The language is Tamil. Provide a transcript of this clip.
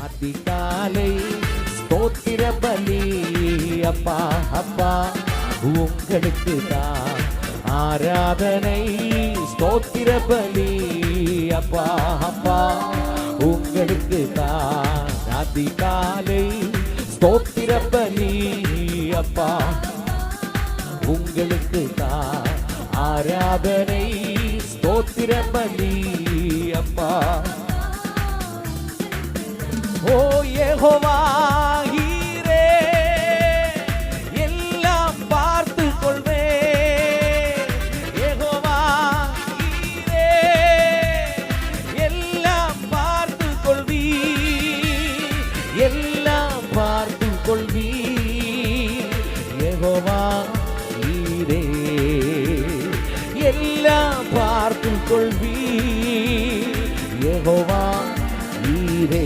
அதிகாலை ஸ்தோத்திர பலி அப்பா அப்பா உங்களுக்கு தான் ஆராதனை ஸ்தோத்திர பலி அப்பா அப்பா உங்களுக்கு தான் அதிகாலை ஸ்தோத்திர பலி அப்பா உங்களுக்கு தான் ஆராதனை ஸ்தோத்திர பலி அப்பா. ஓ யெகோவா ஈரே எல்லாம் பார்த்து கொள்வே. யெகோவா ஈரே எல்லாம் பார்த்து கொள்வி. எல்லாம் பார்த்து கொள்வி. யெகோவா ஈரே எல்லாம் பார்த்து கொள்வி. யெகோவா ஈரே